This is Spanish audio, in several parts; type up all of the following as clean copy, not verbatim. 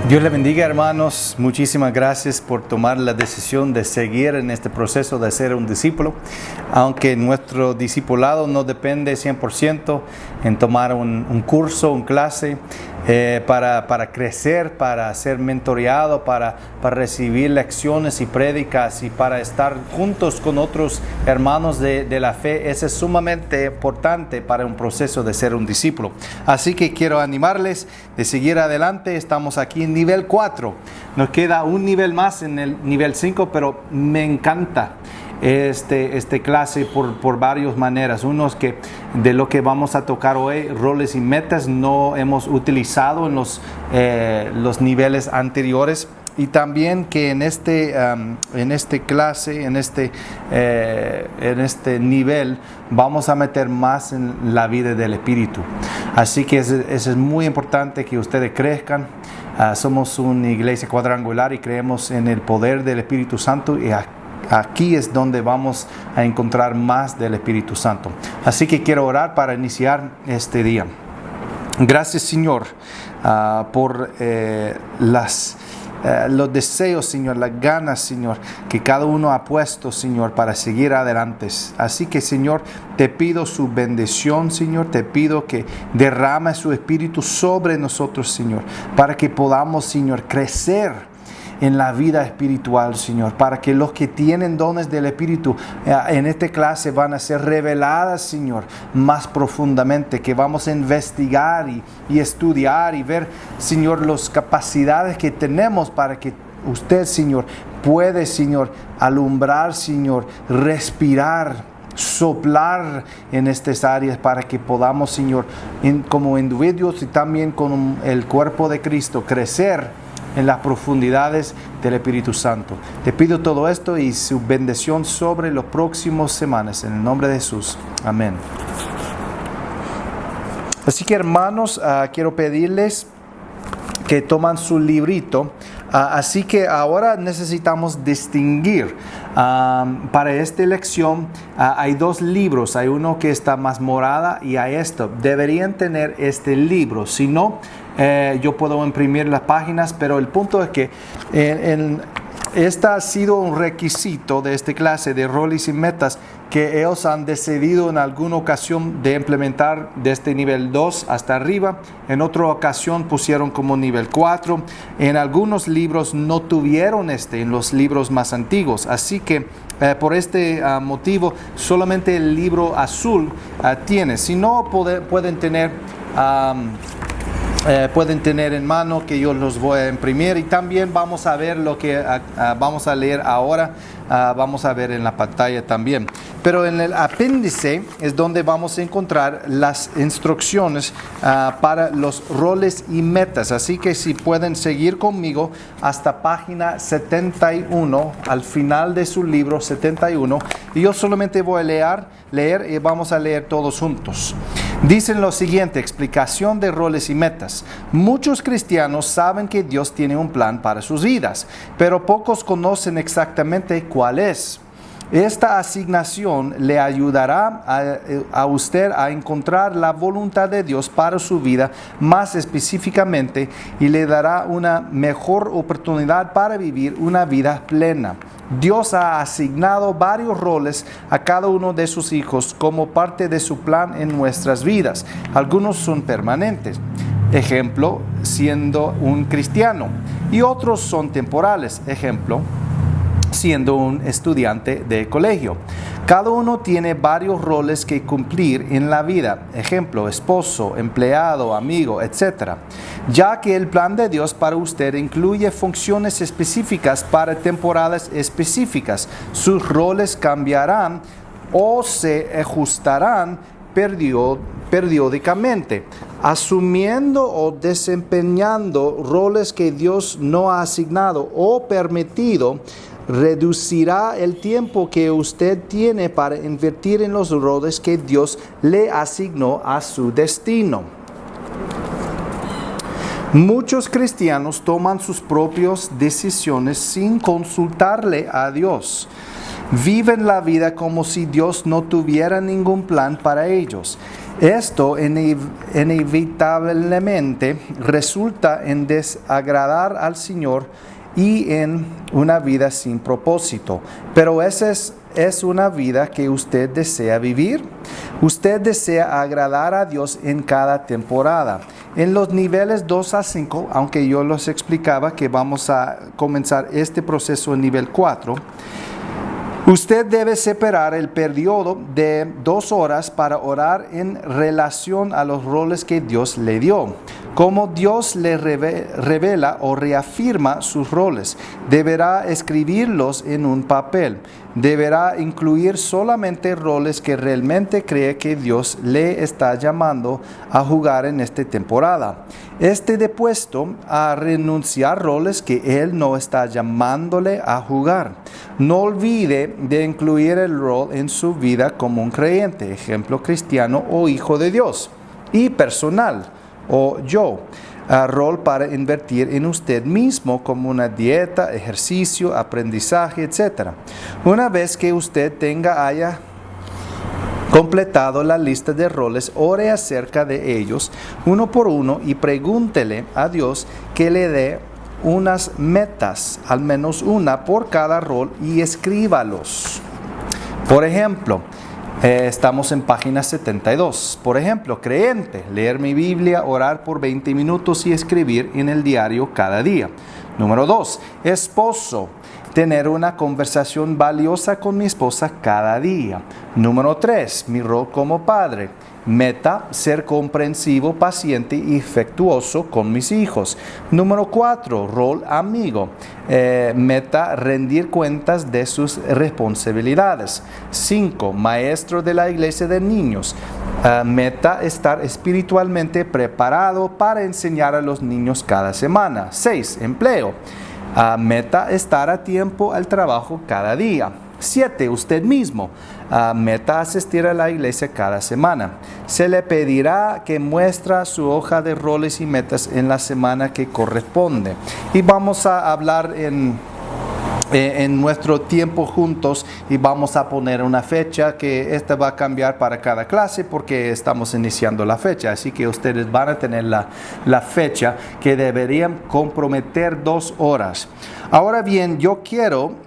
Dios le bendiga, hermanos. Muchísimas gracias por tomar la decisión de seguir en este proceso de ser un discípulo. Aunque nuestro discipulado no depende 100% en tomar un curso, un clase, para crecer, para ser mentoreado, para recibir lecciones y prédicas y para estar juntos con otros hermanos de la fe. Eso es sumamente importante para un proceso de ser un discípulo. Así que quiero animarles de seguir adelante. Estamos aquí en nivel 4. Nos queda un nivel más en el nivel 5, pero me encanta este clase por varias maneras. Uno es que de lo que vamos a tocar hoy, roles y metas, no hemos utilizado en los niveles anteriores. Y también que en este clase, en este nivel, vamos a meter más en la vida del Espíritu. Así que eso es muy importante que ustedes crezcan. Somos una iglesia cuadrangular y creemos en el poder del Espíritu Santo, y aquí es donde vamos a encontrar más del Espíritu Santo. Así que quiero orar para iniciar este día. Gracias, Señor, por los deseos, Señor, las ganas, Señor, que cada uno ha puesto, Señor, para seguir adelante. Así que, Señor, te pido su bendición, Señor. Te pido que derrame su Espíritu sobre nosotros, Señor, para que podamos, Señor, crecer en la vida espiritual, Señor, para que los que tienen dones del Espíritu en esta clase van a ser reveladas, Señor, más profundamente, que vamos a investigar y estudiar y ver, Señor, las capacidades que tenemos para que usted, Señor, puede, Señor, alumbrar, Señor, respirar, soplar en estas áreas para que podamos, Señor, como individuos y también con el cuerpo de Cristo, crecer en las profundidades del Espíritu Santo. Te pido todo esto y su bendición sobre las próximas semanas. En el nombre de Jesús. Amén. Así que, hermanos, quiero pedirles que toman su librito. Así que ahora necesitamos distinguir. Para esta lección hay dos libros. Hay uno que está más morada y hay esto. Deberían tener este libro. Si no, yo puedo imprimir las páginas, pero el punto es que esta ha sido un requisito de esta clase de roles y metas que ellos han decidido en alguna ocasión de implementar desde nivel 2 hasta arriba. En otra ocasión pusieron como nivel 4. En algunos libros no tuvieron en los libros más antiguos. Así que por este motivo solamente el libro azul tiene. Si no, pueden tener en mano, que yo los voy a imprimir, y también vamos a ver lo que vamos a leer ahora. Vamos a ver en la pantalla también. Pero en el apéndice es donde vamos a encontrar las instrucciones para los roles y metas. Así que si pueden seguir conmigo hasta página 71, al final de su libro 71. Y yo solamente voy a leer y vamos a leer todos juntos. Dicen lo siguiente: explicación de roles y metas. Muchos cristianos saben que Dios tiene un plan para sus vidas, pero pocos conocen exactamente cuál es. Esta asignación le ayudará a usted a encontrar la voluntad de Dios para su vida más específicamente, y le dará una mejor oportunidad para vivir una vida plena. Dios ha asignado varios roles a cada uno de sus hijos como parte de su plan en nuestras vidas. Algunos son permanentes, ejemplo, siendo un cristiano, y otros son temporales, ejemplo, siendo un estudiante de colegio. Cada uno tiene varios roles que cumplir en la vida, ejemplo, esposo, empleado, amigo, etc. Ya que el plan de Dios para usted incluye funciones específicas para temporadas específicas, sus roles cambiarán o se ajustarán periódicamente, asumiendo o desempeñando roles que Dios no ha asignado o permitido. Reducirá el tiempo que usted tiene para invertir en los roles que Dios le asignó a su destino. Muchos cristianos toman sus propias decisiones sin consultarle a Dios. Viven la vida como si Dios no tuviera ningún plan para ellos. Esto inevitablemente resulta en desagradar al Señor y en una vida sin propósito. Pero esa es una vida que usted desea vivir. Usted desea agradar a Dios en cada temporada. En los niveles 2 a 5, aunque yo los explicaba que vamos a comenzar este proceso en nivel 4, usted debe separar el periodo de 2 horas para orar en relación a los roles que Dios le dio. Como Dios le revela o reafirma sus roles, deberá escribirlos en un papel. Deberá incluir solamente roles que realmente cree que Dios le está llamando a jugar en esta temporada. Dispuesto a renunciar roles que Él no está llamándole a jugar. No olvide de incluir el rol en su vida como un creyente, ejemplo cristiano o hijo de Dios, y personal o rol para invertir en usted mismo como una dieta, ejercicio, aprendizaje, etc. Una vez que usted haya completado la lista de roles, ore acerca de ellos uno por uno y pregúntele a Dios que le dé unas metas, al menos una por cada rol, y escríbalos. Por ejemplo, estamos en página 72. Por ejemplo, creyente, leer mi Biblia, orar por 20 minutos y escribir en el diario cada día. Número 2, esposo, tener una conversación valiosa con mi esposa cada día. Número 3, mi rol como padre. Meta, ser comprensivo, paciente y afectuoso con mis hijos. Número 4, rol amigo. Meta, rendir cuentas de sus responsabilidades. 5, maestro de la iglesia de niños. Meta, estar espiritualmente preparado para enseñar a los niños cada semana. 6, empleo. Meta, estar a tiempo al trabajo cada día. 7, usted mismo. Meta, asistir a la iglesia cada semana. Se le pedirá que muestre su hoja de roles y metas en la semana que corresponde. Y vamos a hablar en nuestro tiempo juntos y vamos a poner una fecha que esta va a cambiar para cada clase porque estamos iniciando la fecha, así que ustedes van a tener la fecha que deberían comprometer 2 horas. Ahora bien, yo quiero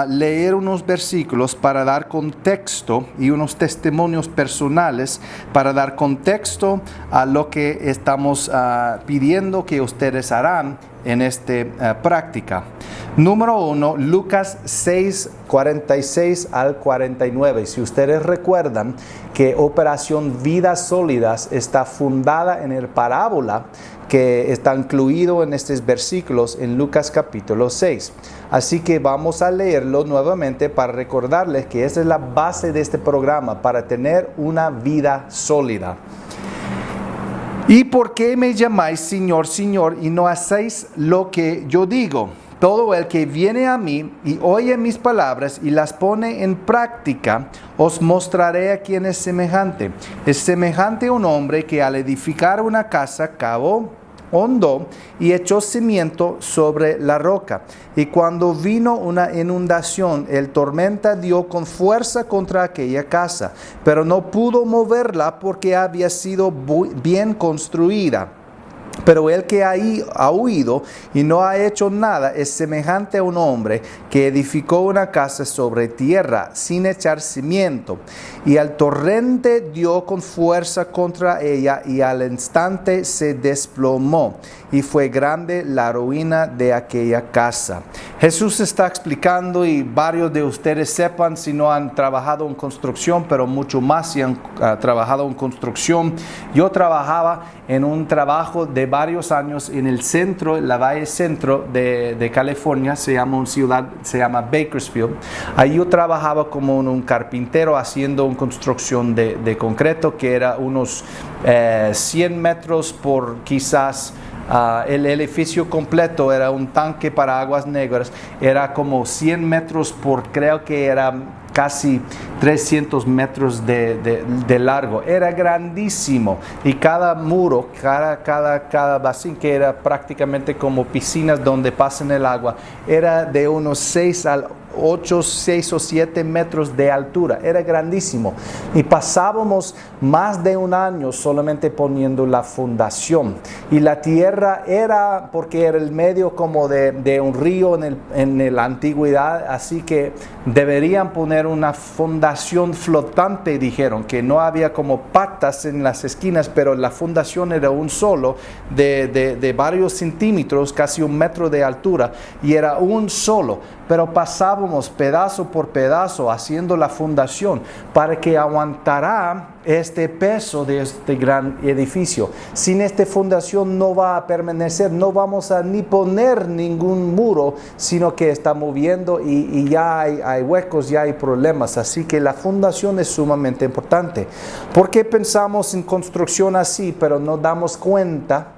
leer unos versículos para dar contexto y unos testimonios personales para dar contexto a lo que estamos pidiendo que ustedes harán en esta práctica. Número 1, Lucas 6, 46 al 49. Si ustedes recuerdan que Operación Vidas Sólidas está fundada en el parábola que está incluido en estos versículos en Lucas capítulo 6. Así que vamos a leerlo nuevamente para recordarles que esa es la base de este programa, para tener una vida sólida. ¿Y por qué me llamáis Señor, Señor, y no hacéis lo que yo digo? Todo el que viene a mí y oye mis palabras y las pone en práctica, os mostraré a quién es semejante. Es semejante a un hombre que al edificar una casa cavó hondo y echó cimiento sobre la roca. Y cuando vino una inundación, el tormenta dio con fuerza contra aquella casa, pero no pudo moverla porque había sido bien construida. Pero el que ha huido y no ha hecho nada es semejante a un hombre que edificó una casa sobre tierra sin echar cimiento. Y al torrente dio con fuerza contra ella y al instante se desplomó. Y fue grande la ruina de aquella casa. Jesús está explicando, y varios de ustedes sepan si no han trabajado en construcción, pero mucho más si han trabajado en construcción. Yo trabajaba en un trabajo de varios años en el centro, la valle centro de California, se llama Bakersfield. Ahí yo trabajaba como un carpintero haciendo una construcción de concreto que era unos 100 metros por quizás. El edificio completo era un tanque para aguas negras, era como 100 metros por, creo que era casi 300 metros de largo. Era grandísimo. Y cada muro, cada basín, que era prácticamente como piscinas donde pasan el agua, era de unos 6 o 7 metros de altura. Era grandísimo. Y pasábamos más de un año solamente poniendo la fundación. Y la tierra era, porque era el medio como de un río en la antigüedad, así que deberían poner una fundación flotante, dijeron, que no había como patas en las esquinas, pero la fundación era un solo de varios centímetros, casi 1 metro de altura, y era un solo. Pero pasábamos pedazo por pedazo haciendo la fundación para que aguantará este peso de este gran edificio. Sin esta fundación no va a permanecer, no vamos a ni poner ningún muro, sino que está moviendo y ya hay huecos, ya hay problemas. Así que la fundación es sumamente importante. ¿Por qué pensamos en construcción así, pero no damos cuenta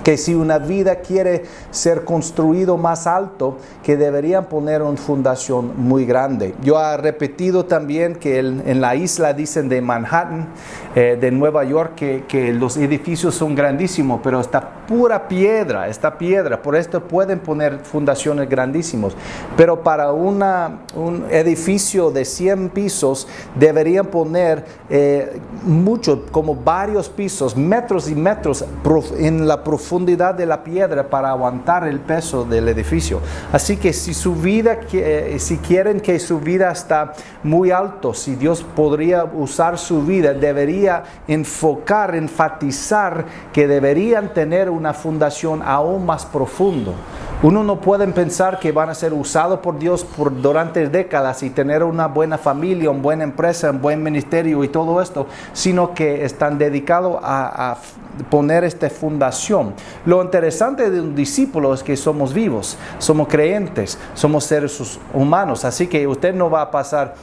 que si una vida quiere ser construido más alto, que deberían poner una fundación muy grande? Yo he repetido también que en la isla, dicen, de Manhattan, de Nueva York, que los edificios son grandísimos, pero está pura piedra, por esto pueden poner fundaciones grandísimos. Pero para un edificio de 100 pisos, deberían poner mucho, como varios pisos, metros y metros en la profundidad de la piedra para aguantar el peso del edificio. Así que si quieren que su vida está muy alto, si Dios podría usar su vida, debería enfatizar que deberían tener una fundación aún más profundo. Uno no puede pensar que van a ser usados por Dios durante décadas y tener una buena familia, una buena empresa, un buen ministerio y todo esto, sino que están dedicados a poner esta fundación. Lo interesante de un discípulo es que somos vivos, somos creyentes, somos seres humanos, así que usted no va a pasar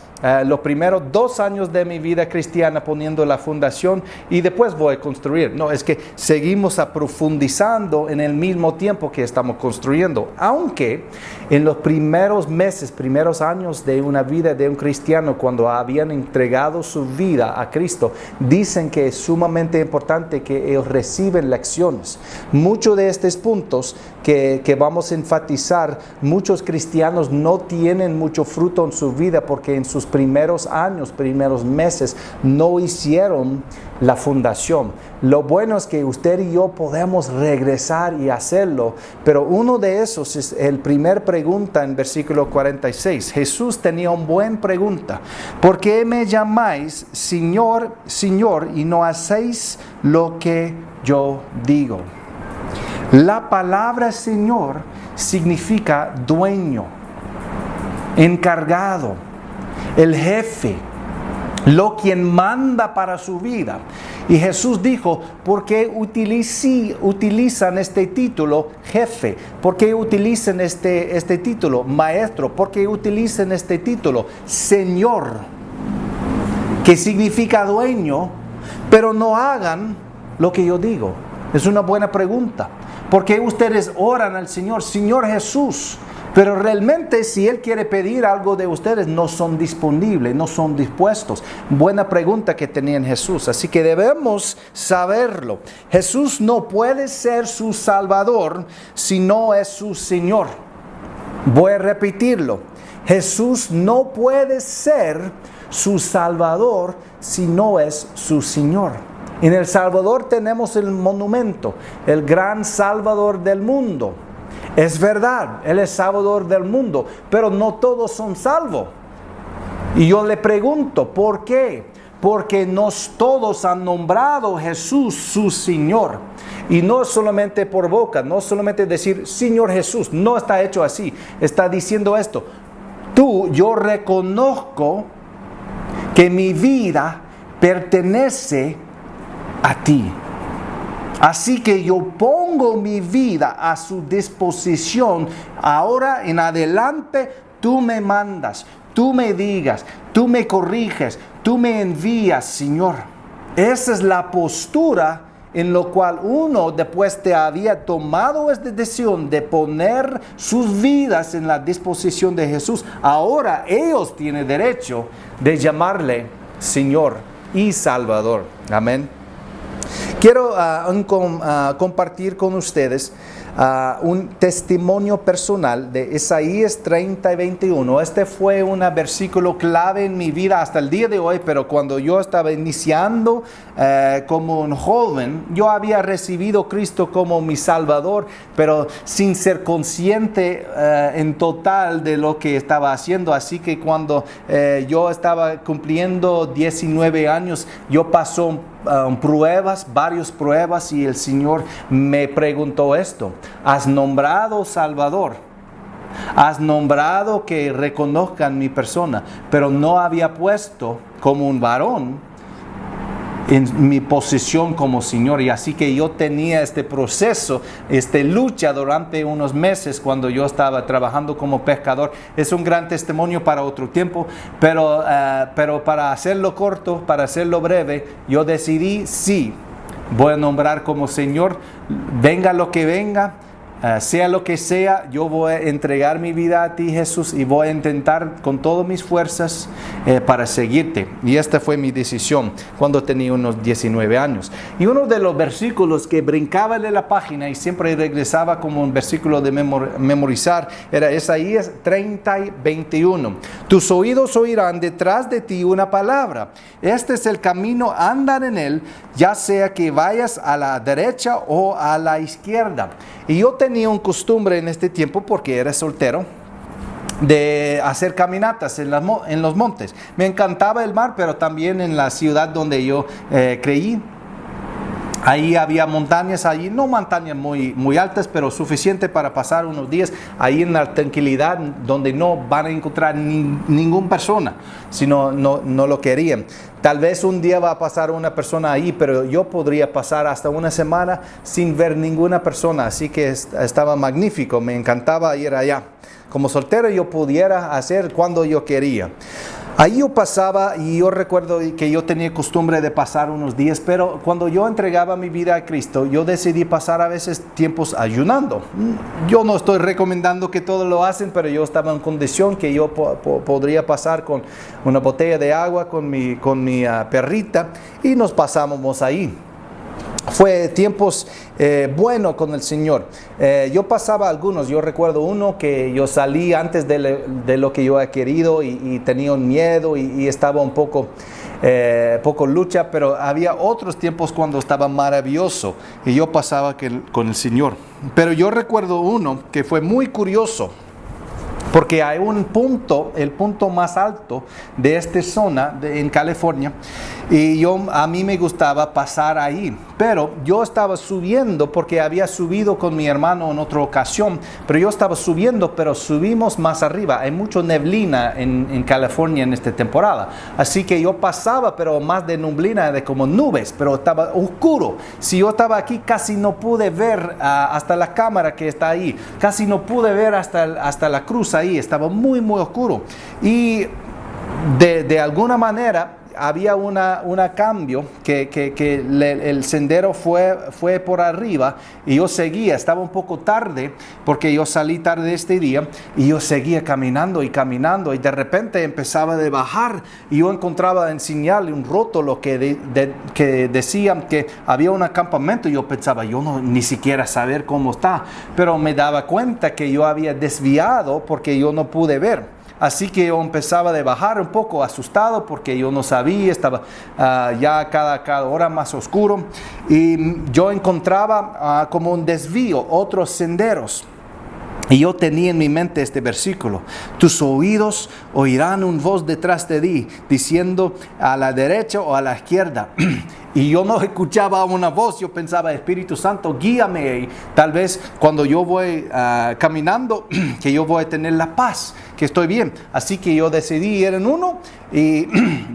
los primeros 2 años de mi vida cristiana poniendo la fundación y después voy a construir. No, es que seguimos profundizando en el mismo tiempo que estamos construyendo. Aunque en los primeros meses, primeros años de una vida de un cristiano, cuando habían entregado su vida a Cristo, dicen que es sumamente importante que ellos reciben lecciones. Muchos de estos puntos que vamos a enfatizar, muchos cristianos no tienen mucho fruto en su vida porque en sus primeros años, primeros meses, no hicieron la fundación. Lo bueno es que usted y yo podemos regresar y hacerlo, pero uno de esos es el primer pregunta en versículo 46. Jesús tenía una buena pregunta. ¿Por qué me llamáis Señor, Señor, y no hacéis lo que yo digo? La palabra Señor significa dueño, encargado, el jefe, quien manda para su vida. Y Jesús dijo, ¿por qué utilizan este título jefe? ¿Por qué utilizan este título maestro? ¿Por qué utilizan este título Señor? Que significa dueño, pero no hagan lo que yo digo. Es una buena pregunta. ¿Por qué ustedes oran al Señor, Señor Jesús? Pero realmente si Él quiere pedir algo de ustedes, no son disponibles, no son dispuestos. Buena pregunta que tenía Jesús. Así que debemos saberlo. Jesús no puede ser su Salvador si no es su Señor. Voy a repetirlo. Jesús no puede ser su Salvador si no es su Señor. En El Salvador tenemos el monumento, el gran Salvador del mundo. Es verdad, Él es Salvador del mundo, pero no todos son salvos. Y yo le pregunto, ¿por qué? Porque no todos han nombrado a Jesús su Señor. Y no solamente por boca, no solamente decir Señor Jesús, no está hecho así. Está diciendo esto, yo reconozco que mi vida pertenece a ti. Así que yo pongo mi vida a su disposición. Ahora en adelante tú me mandas, tú me digas, tú me corriges, tú me envías, Señor. Esa es la postura en lo cual uno, después de había tomado esta decisión de poner sus vidas en la disposición de Jesús, ahora ellos tienen derecho de llamarle Señor y Salvador. Amén. Quiero compartir con ustedes un testimonio personal de Isaías 30 y 21. Este fue un versículo clave en mi vida hasta el día de hoy, pero cuando yo estaba iniciando como un joven, yo había recibido a Cristo como mi Salvador, pero sin ser consciente en total de lo que estaba haciendo. Así que cuando yo estaba cumpliendo 19 años, yo pasó varias pruebas, y el Señor me preguntó esto: ¿has nombrado Salvador? ¿Has nombrado que reconozcan mi persona? Pero no había puesto como un varón en mi posición como Señor. Y así que yo tenía este proceso, esta lucha durante unos meses cuando yo estaba trabajando como pescador. Es un gran testimonio para otro tiempo, pero para hacerlo corto, para hacerlo breve, yo decidí, sí, voy a nombrar como Señor, venga lo que venga. Sea lo que sea, yo voy a entregar mi vida a ti, Jesús, y voy a intentar con todas mis fuerzas para seguirte. Y esta fue mi decisión cuando tenía unos 19 años. Y uno de los versículos que brincaba de la página y siempre regresaba como un versículo de memorizar era Isaías 30 y 21. Tus oídos oirán detrás de ti una palabra. Este es el camino, andar en él, ya sea que vayas a la derecha o a la izquierda. Y yo tenía una costumbre en este tiempo, porque era soltero, de hacer caminatas en los montes. Me encantaba el mar, pero también en la ciudad donde yo creí. Ahí había montañas, allí no montañas muy altas, pero suficiente para pasar unos días ahí en la tranquilidad, donde no van a encontrar ninguna persona, si no lo querían. Tal vez un día va a pasar una persona ahí, pero yo podría pasar hasta una semana sin ver ninguna persona, así que estaba magnífico, me encantaba ir allá. Como soltero yo pudiera hacer cuando yo quería. Ahí yo pasaba, y yo recuerdo que yo tenía costumbre de pasar unos días, pero cuando yo entregaba mi vida a Cristo, yo decidí pasar a veces tiempos ayunando. Yo no estoy recomendando que todos lo hacen, pero yo estaba en condición que yo podría pasar con una botella de agua con mi perrita, y nos pasábamos ahí. Fue tiempos buenos con el Señor. Yo pasaba algunos. Yo recuerdo uno que yo salí antes de lo que yo he querido, y tenía un miedo y estaba un poco lucha, pero había otros tiempos cuando estaba maravilloso y yo pasaba con el Señor. Pero yo recuerdo uno que fue muy curioso, porque hay un punto, el punto más alto de esta zona en California, y a mí me gustaba pasar ahí, pero yo estaba subiendo porque había subido con mi hermano en otra ocasión, pero yo estaba subiendo, pero subimos más arriba. Hay mucha neblina en California en esta temporada, así que yo pasaba, pero más de neblina, de como nubes, pero estaba oscuro. Si yo estaba aquí, casi no pude ver hasta la cámara que está ahí, casi no pude ver hasta la cruz ahí, estaba muy oscuro, y de alguna manera había un cambio que el sendero fue por arriba, y yo seguía. Estaba un poco tarde porque yo salí tarde este día, y yo seguía caminando, y de repente empezaba a bajar, y yo encontraba en señal un rótulo que decía que había un campamento. Y yo pensaba, yo ni siquiera saber cómo está, pero me daba cuenta que yo había desviado porque yo no pude ver. Así que yo empezaba a bajar un poco asustado porque yo no sabía, estaba ya cada hora más oscuro, y yo encontraba como un desvío, otros senderos. Y yo tenía en mi mente este versículo: tus oídos oirán una voz detrás de ti, diciendo a la derecha o a la izquierda. Y yo no escuchaba una voz, yo pensaba, Espíritu Santo, guíame. Y tal vez cuando yo voy caminando, que yo voy a tener la paz, que estoy bien. Así que yo decidí ir en uno, y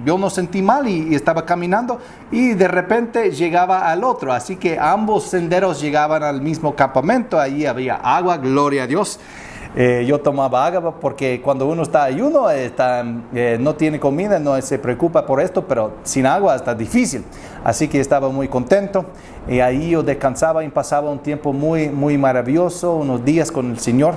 yo no sentí mal, y estaba caminando, y de repente llegaba al otro. Así que ambos senderos llegaban al mismo campamento. Allí había agua, gloria a Dios. Yo tomaba agua porque cuando uno está ayuno, no tiene comida, no se preocupa por esto, pero sin agua está difícil. Así que estaba muy contento y ahí yo descansaba y pasaba un tiempo muy, muy maravilloso, unos días con el Señor.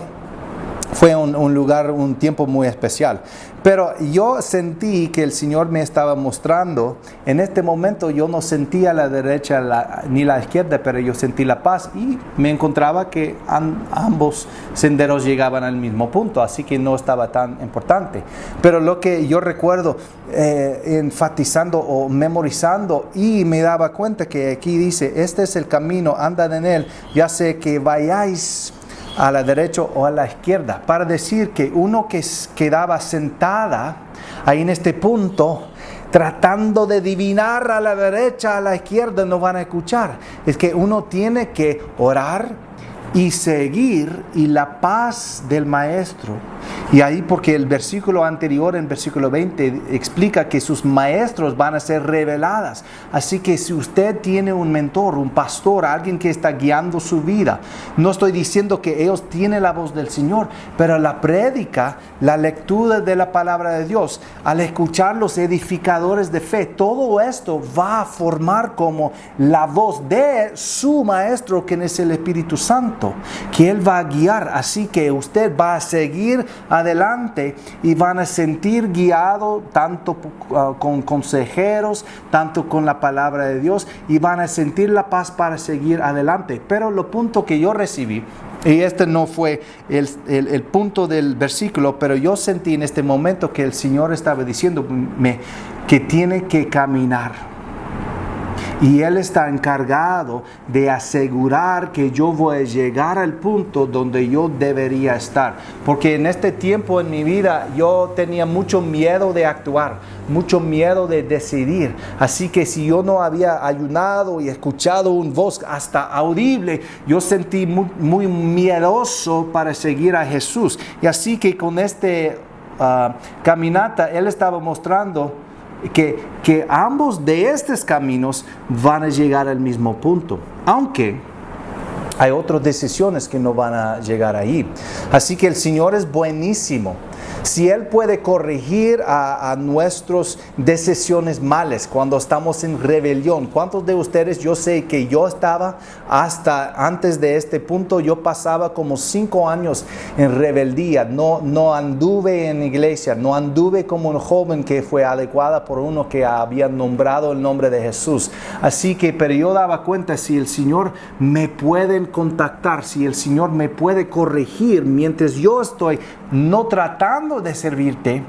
Fue un tiempo muy especial. Pero yo sentí que el Señor me estaba mostrando, en este momento yo no sentía la derecha ni la izquierda, pero yo sentí la paz y me encontraba que ambos senderos llegaban al mismo punto, así que no estaba tan importante. Pero lo que yo recuerdo enfatizando o memorizando y me daba cuenta que aquí dice, este es el camino, andad en él, ya sé que vayáis a la derecha o a la izquierda, para decir que uno que quedaba sentada ahí en este punto, tratando de adivinar a la derecha, a la izquierda, no van a escuchar. Es que uno tiene que orar y seguir, y la paz del maestro. Y ahí, porque el versículo anterior, en versículo 20, explica que sus maestros van a ser reveladas. Así que si usted tiene un mentor, un pastor, alguien que está guiando su vida, no estoy diciendo que ellos tienen la voz del Señor, pero la prédica, la lectura de la palabra de Dios, al escuchar los edificadores de fe, todo esto va a formar como la voz de su maestro, que es el Espíritu Santo, que Él va a guiar. Así que usted va a seguir adelante y van a sentir guiado tanto con consejeros, tanto con la palabra de Dios, y van a sentir la paz para seguir adelante. Pero lo punto que yo recibí, y este no fue el punto del versículo, pero yo sentí en este momento que el Señor estaba diciéndome que tiene que caminar. Y Él está encargado de asegurar que yo voy a llegar al punto donde yo debería estar. Porque en este tiempo en mi vida yo tenía mucho miedo de actuar, mucho miedo de decidir. Así que si yo no había ayunado y escuchado una voz hasta audible, yo sentí muy miedoso para seguir a Jesús. Y así que con caminata Él estaba mostrando que ambos de estos caminos van a llegar al mismo punto, aunque hay otras decisiones que no van a llegar ahí. Así que el Señor es buenísimo. Si Él puede corregir a nuestras decisiones malas cuando estamos en rebelión. ¿Cuántos de ustedes? Yo sé que yo estaba hasta antes de este punto, yo pasaba como 5 años en rebeldía. No anduve en iglesia, no anduve como un joven que fue adecuada por uno que había nombrado el nombre de Jesús. Así que, pero yo daba cuenta, si el Señor me puede contactar, si el Señor me puede corregir mientras yo estoy no tratando de servirte,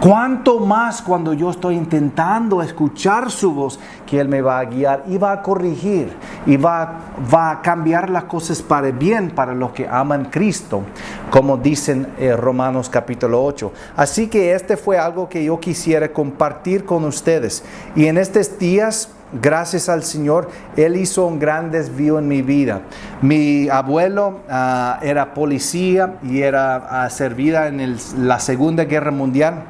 cuánto más cuando yo estoy intentando escuchar su voz, que Él me va a guiar y va a corregir y va a cambiar las cosas para bien para los que aman Cristo, como dicen Romanos capítulo 8. Así que este fue algo que yo quisiera compartir con ustedes. Y en estos días, gracias al Señor, Él hizo un gran desvío en mi vida. Mi abuelo era policía y era servida en la Segunda Guerra Mundial.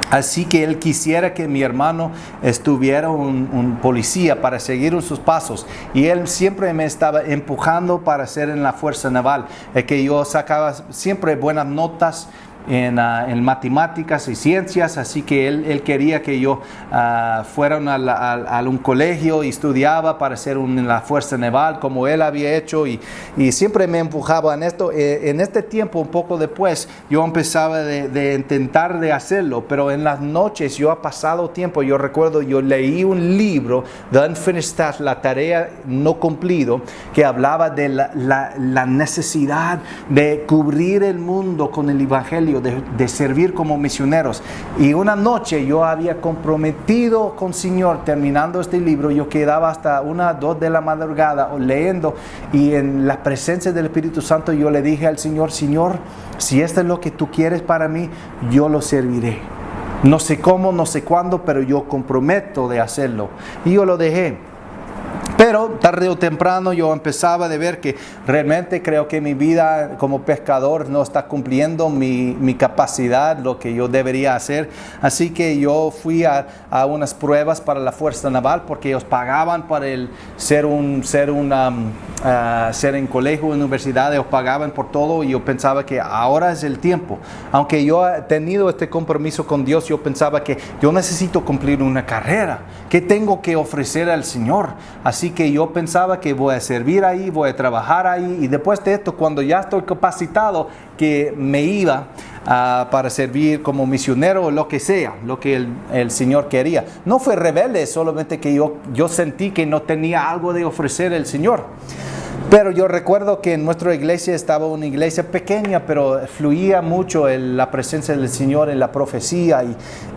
Así que él quisiera que mi hermano estuviera un policía para seguir sus pasos. Y él siempre me estaba empujando para ser en la Fuerza Naval. Que yo sacaba siempre buenas notas en matemáticas y ciencias, así que él quería que yo fuera a un colegio y estudiaba para ser en la Fuerza Naval como él había hecho, y siempre me empujaba en esto. En este tiempo, un poco después, yo empezaba de intentar de hacerlo, pero en las noches yo ha pasado tiempo. Yo recuerdo, yo leí un libro, The Unfinished Task, la tarea no cumplido, que hablaba de la necesidad de cubrir el mundo con el Evangelio, de servir como misioneros. Y una noche yo había comprometido con el Señor, terminando este libro. Yo quedaba hasta 1, 2 de la madrugada leyendo, y en la presencia del Espíritu Santo yo le dije al Señor: Señor, si esto es lo que tú quieres para mí, yo lo serviré. No sé cómo, no sé cuándo, pero yo comprometo de hacerlo. Y yo lo dejé. Pero tarde o temprano yo empezaba a ver que realmente creo que mi vida como pescador no está cumpliendo mi capacidad, lo que yo debería hacer. Así que yo fui a unas pruebas para la Fuerza Naval porque ellos pagaban para ser en colegio, universidad, ellos pagaban por todo y yo pensaba que ahora es el tiempo. Aunque yo he tenido este compromiso con Dios, yo pensaba que yo necesito cumplir una carrera. ¿Qué tengo que ofrecer al Señor? Así que yo pensaba que voy a servir ahí, voy a trabajar ahí y después de esto, cuando ya estoy capacitado, que me iba para servir como misionero o lo que sea, lo que el Señor quería. No fue rebelde, solamente que yo sentí que no tenía algo de ofrecer al Señor. Pero yo recuerdo que en nuestra iglesia estaba una iglesia pequeña, pero fluía mucho la presencia del Señor en la profecía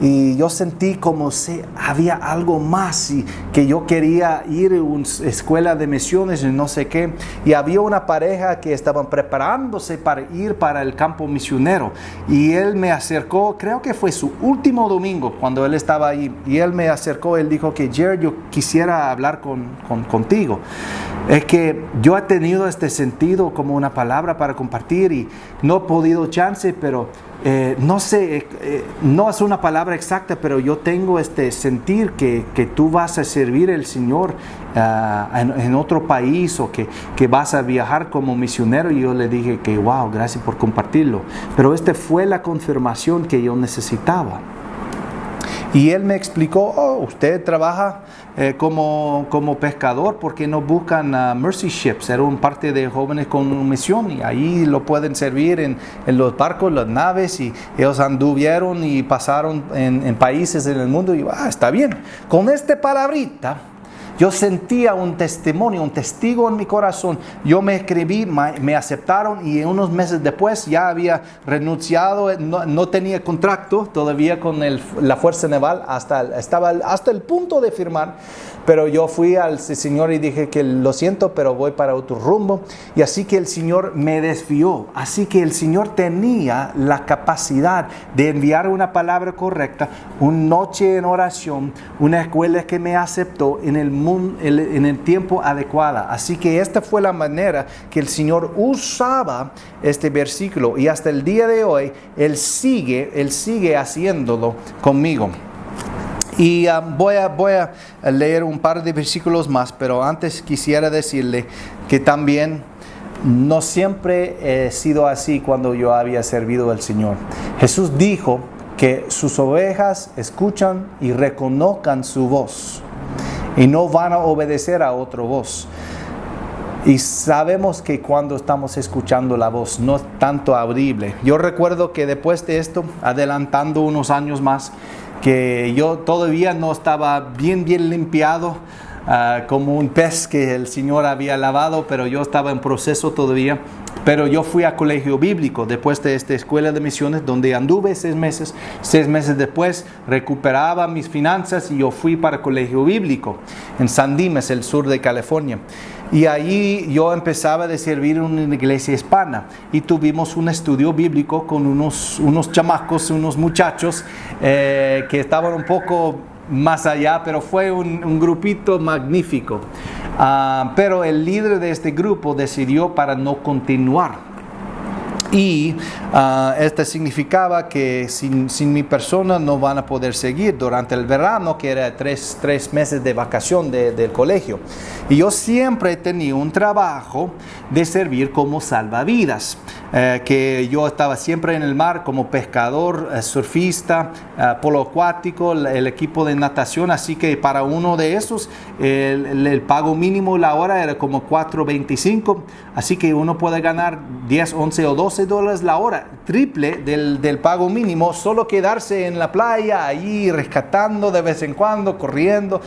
y yo sentí como si había algo más y que yo quería ir a una escuela de misiones y no sé qué. Y había una pareja que estaban preparándose para ir para el campo misionero y él me acercó, creo que fue su último domingo cuando él estaba ahí, y él me acercó, él dijo que Jared, yo quisiera hablar contigo. Es que yo he tenido este sentido como una palabra para compartir y no he podido chance, pero no sé, no es una palabra exacta, pero yo tengo este sentir que tú vas a servir al Señor en otro país o que vas a viajar como misionero. Y yo le dije que wow, gracias por compartirlo, pero esta fue la confirmación que yo necesitaba. Y él me explicó, usted trabaja como pescador, ¿por qué no buscan Mercy Ships? Era un parte de jóvenes con misión y ahí lo pueden servir en los barcos, las naves, y ellos anduvieron y pasaron en países en el mundo y está bien. Con esta palabrita yo sentía un testimonio, un testigo en mi corazón. Yo me escribí, me aceptaron y unos meses después ya había renunciado, no tenía contrato todavía con la Fuerza Naval, estaba hasta el punto de firmar. Pero yo fui al Señor y dije que lo siento, pero voy para otro rumbo. Y así que el Señor me desvió. Así que el Señor tenía la capacidad de enviar una palabra correcta, una noche en oración, una escuela que me aceptó en el tiempo adecuado. Así que esta fue la manera que el Señor usaba este versículo. Y hasta el día de hoy, Él sigue haciéndolo conmigo. Y voy a leer un par de versículos más, pero antes quisiera decirle que también no siempre he sido así cuando yo había servido al Señor. Jesús dijo que sus ovejas escuchan y reconozcan su voz y no van a obedecer a otra voz. Y sabemos que cuando estamos escuchando la voz no es tanto audible. Yo recuerdo que después de esto, adelantando unos años más, que yo todavía no estaba bien limpiado, como un pez que el Señor había lavado, pero yo estaba en proceso todavía. Pero yo fui a colegio bíblico después de esta escuela de misiones donde anduve 6 meses. 6 meses después recuperaba mis finanzas y yo fui para colegio bíblico en San Dimas, el sur de California. Y ahí yo empezaba a servir en una iglesia hispana y tuvimos un estudio bíblico con unos chamacos, unos muchachos que estaban un poco más allá, pero fue un grupito magnífico. Pero el líder de este grupo decidió para no continuar. Y esto significaba que sin mi persona no van a poder seguir durante el verano, que era tres meses de vacación del colegio. Y yo siempre tenía un trabajo de servir como salvavidas, que yo estaba siempre en el mar como pescador, surfista, polo acuático, el equipo de natación. Así que para uno de esos el pago mínimo la hora era como $4.25. Así que uno puede ganar 10, 11 o 12 $12 la hora, triple del pago mínimo, solo quedarse en la playa, ahí rescatando de vez en cuando, corriendo.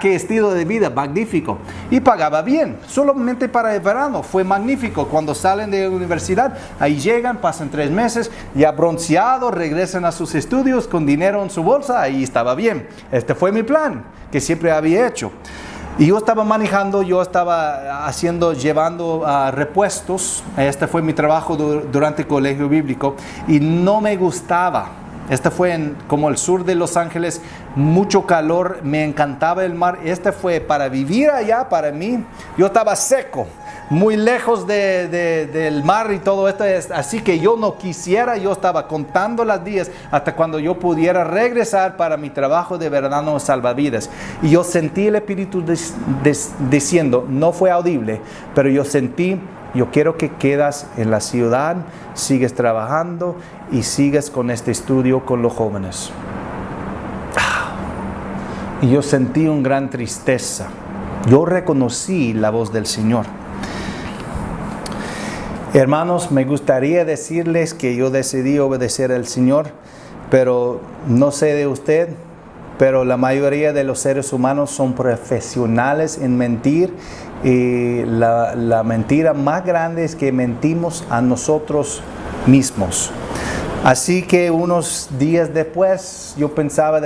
Qué estilo de vida magnífico. Y pagaba bien, solamente para el verano, fue magnífico. Cuando salen de la universidad, ahí llegan, pasan 3 meses, ya bronceados, regresan a sus estudios con dinero en su bolsa, ahí estaba bien. Este fue mi plan, que siempre había hecho. Y yo estaba manejando, yo estaba llevando repuestos. Este fue mi trabajo durante el colegio bíblico y no me gustaba. Este fue como el sur de Los Ángeles, mucho calor, me encantaba el mar. Este fue para vivir allá, para mí. Yo estaba seco, muy lejos del mar y todo esto, así que yo no quisiera, yo estaba contando los días hasta cuando yo pudiera regresar para mi trabajo de verano salvavidas. Y yo sentí el Espíritu diciendo, no fue audible, pero yo sentí, yo quiero que quedas en la ciudad, sigues trabajando y sigues con este estudio con los jóvenes. Y yo sentí una gran tristeza. Yo reconocí la voz del Señor. Hermanos, me gustaría decirles que yo decidí obedecer al Señor, pero no sé de usted, pero la mayoría de los seres humanos son profesionales en mentir. Y la mentira más grande es que mentimos a nosotros mismos. Así que unos días después yo pensaba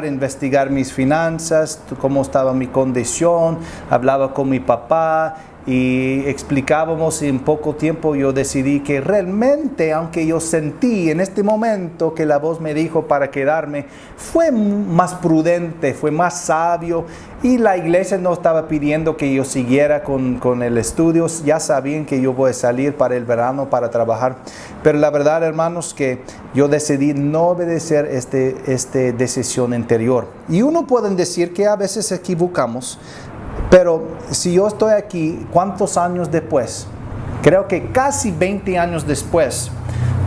investigar mis finanzas, cómo estaba mi condición, hablaba con mi papá y explicábamos, y en poco tiempo yo decidí que realmente, aunque yo sentí en este momento que la voz me dijo para quedarme, fue más prudente, fue más sabio, y la iglesia no estaba pidiendo que yo siguiera con el estudio. Ya sabían que yo voy a salir para el verano para trabajar, pero la verdad, hermanos, que yo decidí no obedecer esta decisión interior. Y uno puede decir que a veces equivocamos, pero si yo estoy aquí, ¿cuántos años después? Creo que casi 20 años después,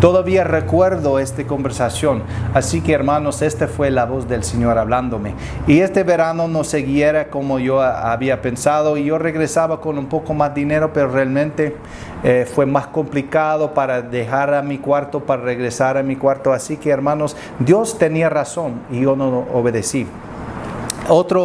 todavía recuerdo esta conversación. Así que, hermanos, esta fue la voz del Señor hablándome. Y este verano no siguiera como yo había pensado, y yo regresaba con un poco más dinero, pero realmente fue más complicado para dejar a mi cuarto, para regresar a mi cuarto. Así que, hermanos, Dios tenía razón y yo no obedecí. Otra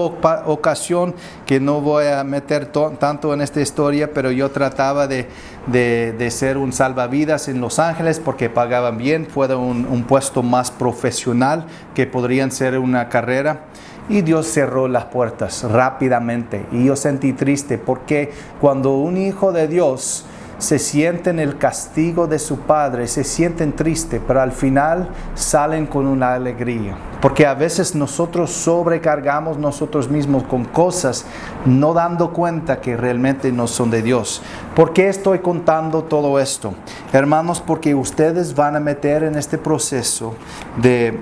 ocasión, que no voy a meter tanto en esta historia, pero yo trataba de ser un salvavidas en Los Ángeles porque pagaban bien, fue un puesto más profesional que podrían ser una carrera. Y Dios cerró las puertas rápidamente. Y yo sentí triste porque cuando un hijo de Dios se sienten el castigo de su padre, se sienten tristes, pero al final salen con una alegría. Porque a veces nosotros sobrecargamos nosotros mismos con cosas, no dando cuenta que realmente no son de Dios. ¿Por qué estoy contando todo esto? Hermanos, porque ustedes van a meter en este proceso de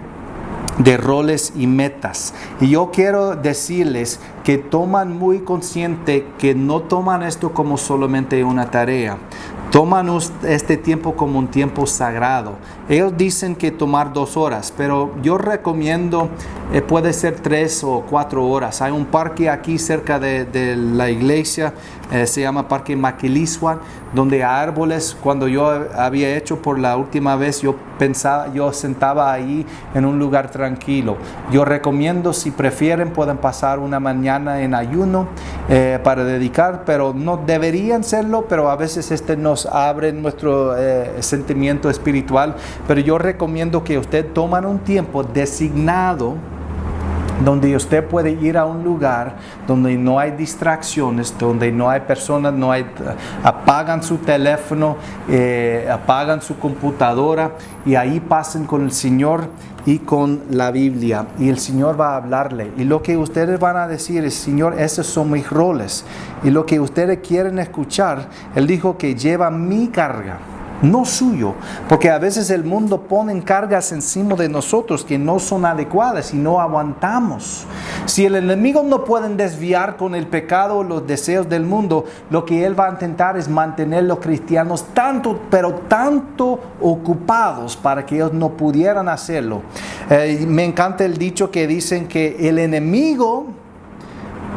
roles y metas. Y yo quiero decirles que toman muy consciente que no toman esto como solamente una tarea. Toman este tiempo como un tiempo sagrado. Ellos dicen que tomar 2 horas, pero yo recomiendo, puede ser 3 o 4 horas. Hay un parque aquí cerca de la iglesia, se llama Parque Maquilisua, donde hay árboles. Cuando yo había hecho por la última vez, yo sentaba ahí en un lugar tranquilo. Yo recomiendo, si prefieren, pueden pasar una mañana en ayuno para dedicar, pero no deberían serlo, pero a veces nos abre nuestro sentimiento espiritual. Pero yo recomiendo que usted tomen un tiempo designado donde usted puede ir a un lugar donde no hay distracciones, donde no hay personas, apagan su teléfono, apagan su computadora, y ahí pasen con el Señor y con la Biblia, y el Señor va a hablarle. Y lo que ustedes van a decir es: Señor, esos son mis roles, y lo que ustedes quieren escuchar, Él dijo que lleva mi carga, no suyo, porque a veces el mundo pone cargas encima de nosotros que no son adecuadas y no aguantamos. Si el enemigo no puede desviar con el pecado los deseos del mundo, lo que él va a intentar es mantener a los cristianos tanto ocupados para que ellos no pudieran hacerlo. Me encanta el dicho que dicen que el enemigo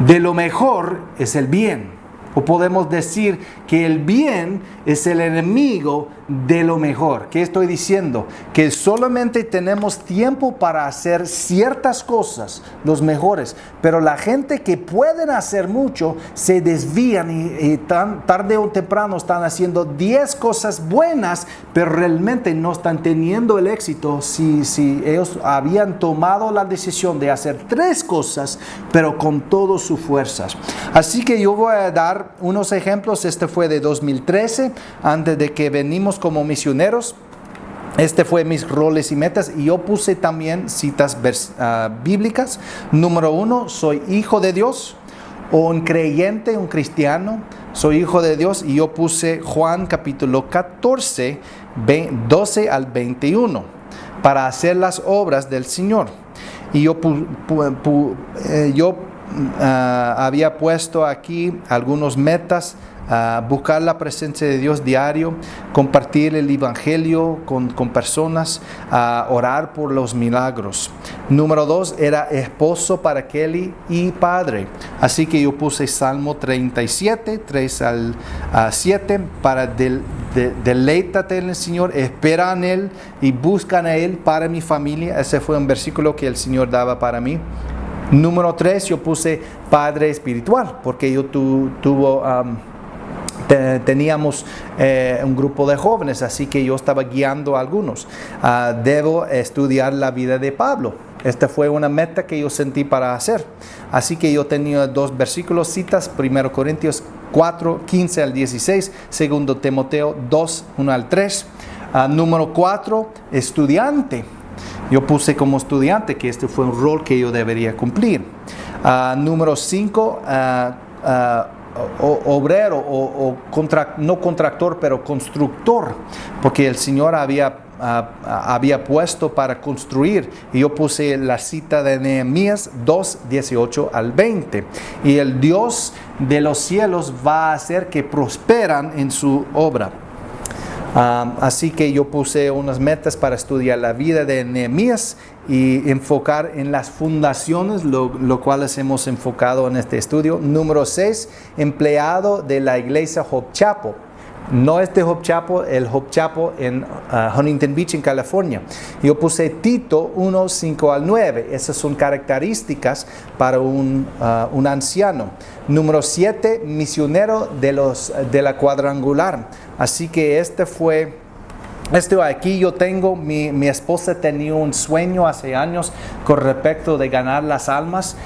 de lo mejor es el bien. O podemos decir que el bien es el enemigo de lo mejor. ¿Qué estoy diciendo? Que solamente tenemos tiempo para hacer ciertas cosas, los mejores. Pero la gente que pueden hacer mucho, se desvían y tarde o temprano están haciendo 10 cosas buenas, pero realmente no están teniendo el éxito si ellos habían tomado la decisión de hacer 3 cosas, pero con todas sus fuerzas. Así que yo voy a dar unos ejemplos. Este fue de 2013, antes de que venimos como misioneros. Este fue mis roles y metas, y yo puse también citas bíblicas. Número 1, soy hijo de Dios, o un creyente, un cristiano, soy hijo de Dios, y yo puse Juan capítulo 14, 12 al 21, para hacer las obras del Señor. Y yo había puesto aquí algunas metas: buscar la presencia de Dios diario, compartir el evangelio con personas, orar por los milagros. Número 2 era esposo para Kelly y padre, así que yo puse Salmo 37, 3 al 7, para deleítate en el Señor, espera en Él y buscan a Él para mi familia. Ese fue un versículo que el Señor daba para mí. Número 3, yo puse padre espiritual, porque yo teníamos un grupo de jóvenes, así que yo estaba guiando a algunos. Debo estudiar la vida de Pablo. Esta fue una meta que yo sentí para hacer. Así que yo tenía 2 versículos, citas: 1 Corintios 4, 15 al 16, 2 Timoteo 2, 1 al 3. Número 4, estudiante. Yo puse como estudiante que este fue un rol que yo debería cumplir. Número 5, obrero no contractor, pero constructor, porque el Señor había puesto para construir, y yo puse la cita de Nehemías 2, 18 al 20, y el Dios de los cielos va a hacer que prosperan en su obra. Así que yo puse unas metas para estudiar la vida de Nehemías y enfocar en las fundaciones, lo cual hemos enfocado en este estudio. Número 6, empleado de la iglesia Hope Chapel. No este Hope Chapel, el Hope Chapel en Huntington Beach, en California. Yo puse Tito 1, 5 al 9. Esas son características para un anciano. Número 7, misionero de la cuadrangular. Así que aquí yo tengo, mi esposa tenía un sueño hace años con respecto de ganar las almas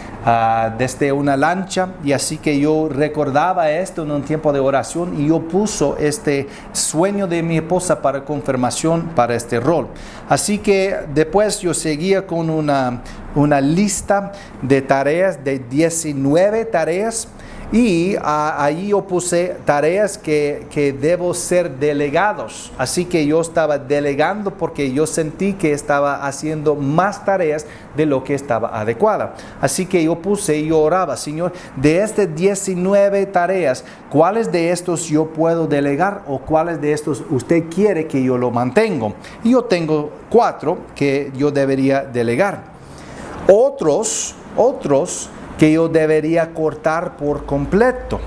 desde una lancha, y así que yo recordaba esto en un tiempo de oración, y yo puse este sueño de mi esposa para confirmación para este rol. Así que después yo seguía con una lista de tareas, de 19 tareas. Y ahí yo puse tareas que debo ser delegados. Así que yo estaba delegando porque yo sentí que estaba haciendo más tareas de lo que estaba adecuada. Así que yo oraba: Señor, de estas 19 tareas, ¿cuáles de estos yo puedo delegar, o cuáles de estos usted quiere que yo lo mantenga? Y yo tengo 4 que yo debería delegar. Otros que yo debería cortar por completo.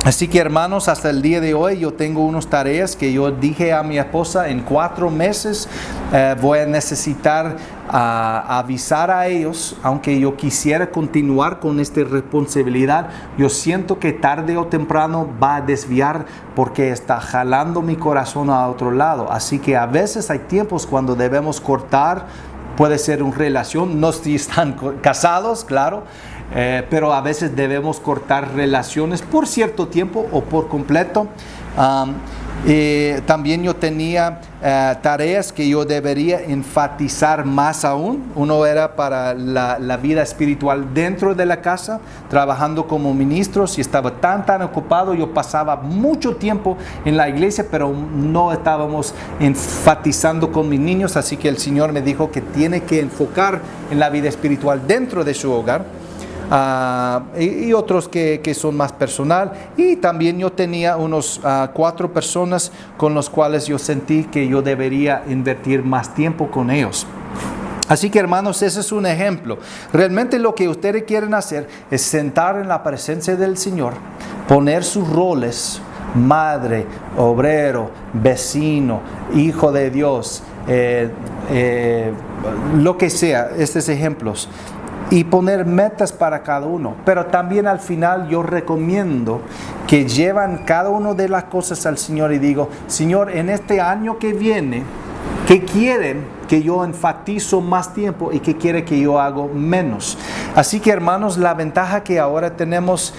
Así que, hermanos, hasta el día de hoy yo tengo unas tareas que yo dije a mi esposa: en 4 meses voy a necesitar avisar a ellos, aunque yo quisiera continuar con esta responsabilidad. Yo siento que tarde o temprano va a desviar, porque está jalando mi corazón a otro lado. Así que a veces hay tiempos cuando debemos cortar. Puede ser una relación, no si están casados, claro, pero a veces debemos cortar relaciones por cierto tiempo o por completo. También yo tenía tareas que yo debería enfatizar más aún. Uno era para la vida espiritual dentro de la casa, trabajando como ministro. Si estaba tan ocupado, yo pasaba mucho tiempo en la iglesia, pero no estábamos enfatizando con mis niños. Así que el Señor me dijo que tiene que enfocar en la vida espiritual dentro de su hogar. Y otros que son más personal. Y también yo tenía unos 4 personas con los cuales yo sentí que yo debería invertir más tiempo con ellos. Así que, hermanos, ese es un ejemplo. Realmente lo que ustedes quieren hacer es sentar en la presencia del Señor, poner sus roles: madre, obrero, vecino, hijo de Dios, lo que sea, estos ejemplos, y poner metas para cada uno. Pero también al final yo recomiendo que llevan cada una de las cosas al Señor y digo: Señor, en este año que viene, ¿qué quieren que yo enfatizo más tiempo y qué quiere que yo haga menos. Así que, hermanos, la ventaja que ahora tenemos,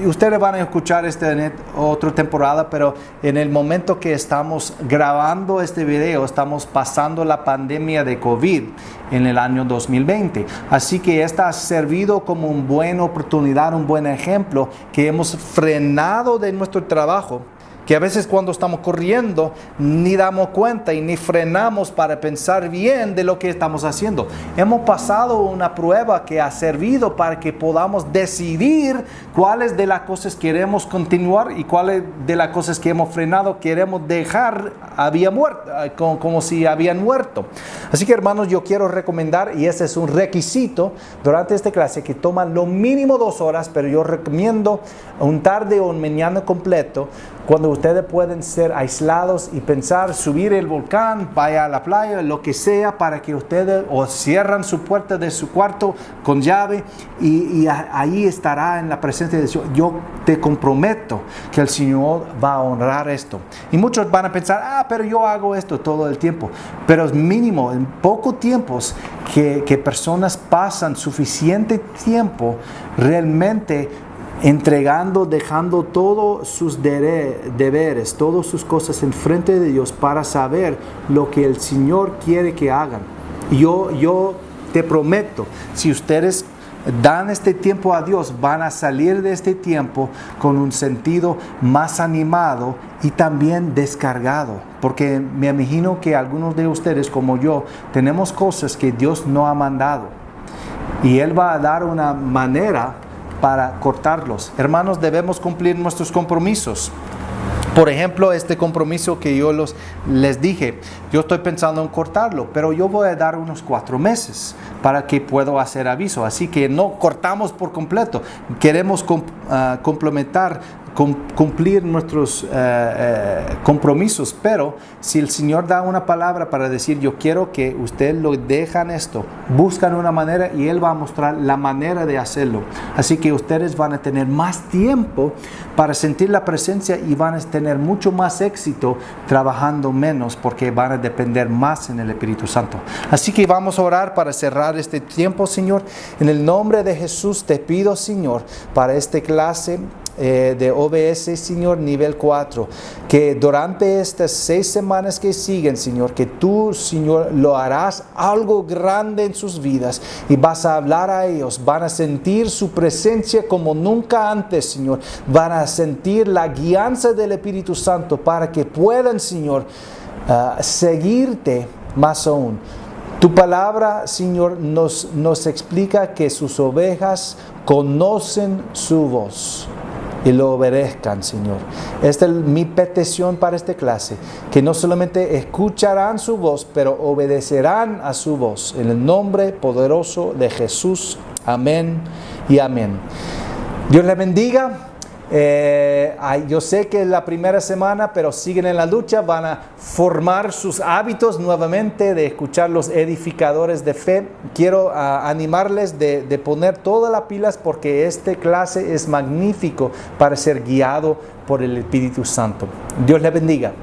ustedes van a escuchar en otra temporada, pero en el momento que estamos grabando este video, estamos pasando la pandemia de COVID en el año 2020. Así que esta ha servido como una buena oportunidad, un buen ejemplo, que hemos frenado de nuestro trabajo, que a veces cuando estamos corriendo ni damos cuenta y ni frenamos para pensar bien de lo que estamos haciendo. Hemos pasado una prueba que ha servido para que podamos decidir cuáles de las cosas queremos continuar y cuáles de las cosas que hemos frenado queremos dejar como si habían muerto. Así que, hermanos, yo quiero recomendar, y ese es un requisito durante esta clase, que toma lo mínimo 2 horas, pero yo recomiendo un tarde o un mañana completo, cuando ustedes pueden ser aislados y pensar, subir el volcán, vaya a la playa, lo que sea, para que ustedes o cierran su puerta de su cuarto con llave y ahí estará en la presencia de Dios. Yo te comprometo que el Señor va a honrar esto. Y muchos van a pensar, pero yo hago esto todo el tiempo. Pero es mínimo, en pocos tiempos que personas pasan suficiente tiempo realmente entregando, dejando todos sus deberes, todas sus cosas enfrente de Dios para saber lo que el Señor quiere que hagan. Yo te prometo, si ustedes dan este tiempo a Dios, van a salir de este tiempo con un sentido más animado y también descargado, porque me imagino que algunos de ustedes, como yo, tenemos cosas que Dios no ha mandado y Él va a dar una manera para cortarlos. Hermanos, debemos cumplir nuestros compromisos. Por ejemplo, este compromiso que yo les dije, yo estoy pensando en cortarlo, pero yo voy a dar unos 4 meses para que pueda hacer aviso. Así que no cortamos por completo. Queremos cumplir nuestros compromisos, pero si el Señor da una palabra para decir, yo quiero que ustedes lo dejan esto, buscan una manera y Él va a mostrar la manera de hacerlo. Así que ustedes van a tener más tiempo para sentir la presencia y van a tener mucho más éxito trabajando menos, porque van a depender más en el Espíritu Santo. Así que vamos a orar para cerrar este tiempo, Señor. En el nombre de Jesús te pido, Señor, para esta clase de OBS, Señor, nivel 4, que durante estas 6 semanas que siguen, Señor, que tú, Señor, lo harás algo grande en sus vidas y vas a hablar a ellos, van a sentir su presencia como nunca antes, Señor, van a sentir la guianza del Espíritu Santo para que puedan, Señor, seguirte más aún. Tu palabra, Señor, nos explica que sus ovejas conocen su voz y lo obedezcan, Señor. Esta es mi petición para esta clase, que no solamente escucharán su voz, pero obedecerán a su voz. En el nombre poderoso de Jesús. Amén y amén. Dios les bendiga. Yo sé que es la primera semana, pero siguen en la lucha, van a formar sus hábitos nuevamente de escuchar los edificadores de fe. Quiero animarles de poner todas las pilas, porque esta clase es magnífico para ser guiado por el Espíritu Santo. Dios les bendiga.